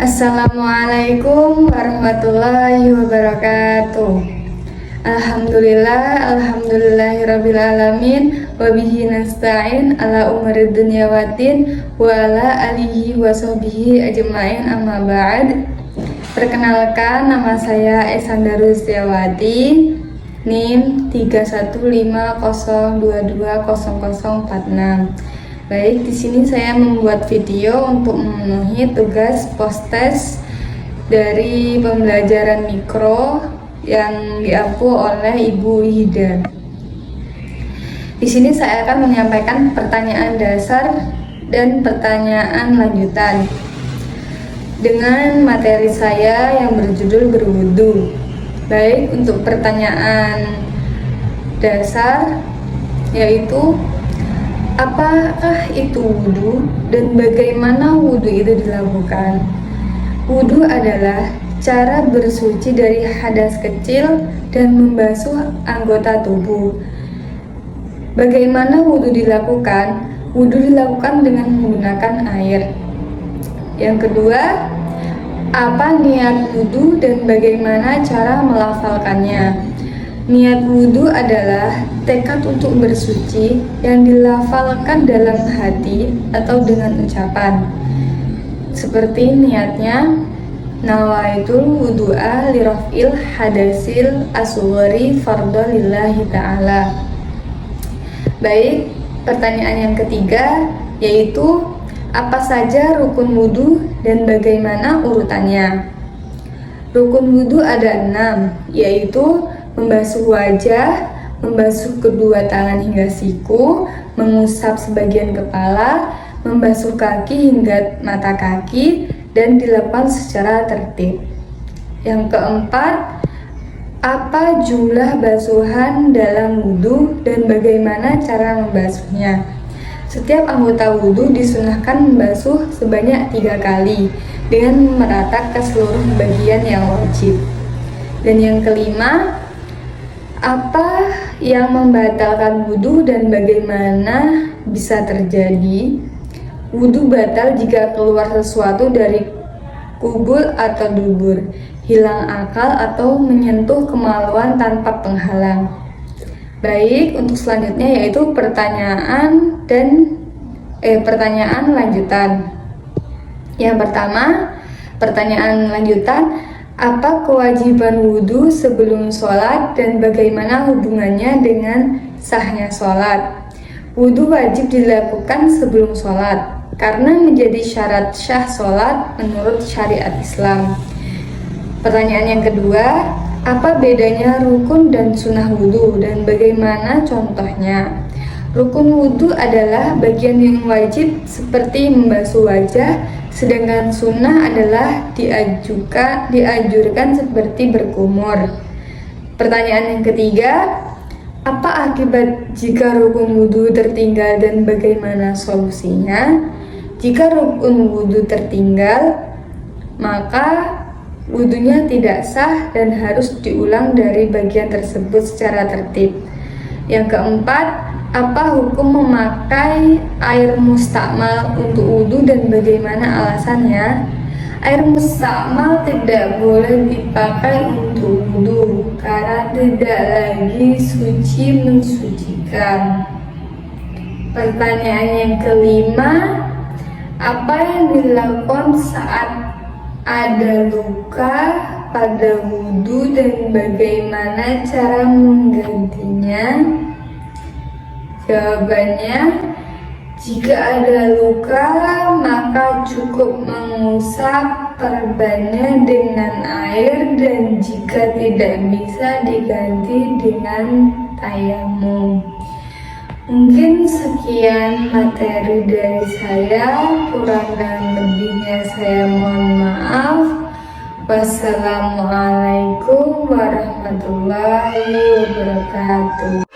Assalamualaikum warahmatullahi wabarakatuh. Alhamdulillahirabbil alamin wa bihi nasta'in ala umuri dunya waddin wa ala alihi wa sahbihi ajmain amma ba'd. Perkenalkan, nama saya Esanda Rustiawati, NIM 31502200046. Baik, di sini saya membuat video untuk memenuhi tugas post-test dari pembelajaran mikro yang diampu oleh Ibu Hida. Di sini saya akan menyampaikan pertanyaan dasar dan pertanyaan lanjutan dengan materi saya yang berjudul berwudu. Baik, untuk pertanyaan dasar yaitu apakah itu wudu dan bagaimana wudu itu dilakukan? Wudu adalah cara bersuci dari hadas kecil dan membasuh anggota tubuh. Bagaimana wudu dilakukan? Wudu dilakukan dengan menggunakan air. Yang kedua, apa niat wudu dan bagaimana cara melafalkannya? Niat wudu adalah tekad untuk bersuci yang dilafalkan dalam hati atau dengan ucapan. Seperti niatnya, nawaitul wudu'a liraf'il hadasil asghari fardhu lillahi ta'ala. Baik, pertanyaan yang ketiga yaitu apa saja rukun wudu dan bagaimana urutannya? Rukun wudu ada 6, yaitu membasuh wajah, membasuh kedua tangan hingga siku, mengusap sebagian kepala, membasuh kaki hingga mata kaki, dan dilepas secara tertib. Yang keempat, apa jumlah basuhan dalam wudu dan bagaimana cara membasuhnya? Setiap anggota wudu disunahkan membasuh sebanyak 3 kali dengan merata ke seluruh bagian yang wajib. Dan yang kelima, apa yang membatalkan wudu dan bagaimana bisa terjadi? Wudu batal jika keluar sesuatu dari kubul atau dubur, hilang akal atau menyentuh kemaluan tanpa penghalang. Baik, untuk selanjutnya yaitu pertanyaan lanjutan. Yang pertama, pertanyaan lanjutan, apa kewajiban wudu sebelum sholat dan bagaimana hubungannya dengan sahnya sholat? Wudu wajib dilakukan sebelum sholat karena menjadi syarat syah sholat menurut syariat Islam. Pertanyaan yang kedua, apa bedanya rukun dan sunnah wudu dan bagaimana contohnya? Rukun wudu adalah bagian yang wajib seperti membasuh wajah, sedangkan sunnah adalah dianjurkan seperti berkumur. Pertanyaan yang ketiga, apa akibat jika rukun wudu tertinggal dan bagaimana solusinya? Jika rukun wudu tertinggal, maka wudunya tidak sah dan harus diulang dari bagian tersebut secara tertib. Yang keempat, apa hukum memakai air mustakmal untuk wudu dan bagaimana alasannya? Air mustakmal tidak boleh dipakai untuk wudu karena tidak lagi suci mensucikan. Pertanyaan yang kelima, apa yang dilakukan saat ada luka pada wudu dan bagaimana cara menggantinya? Jawabannya, jika ada luka maka cukup mengusap perbannya dengan air dan jika tidak bisa diganti dengan tayamum. Mungkin sekian materi dari saya, kurang dan lebihnya saya mohon maaf. Wassalamualaikum warahmatullahi wabarakatuh.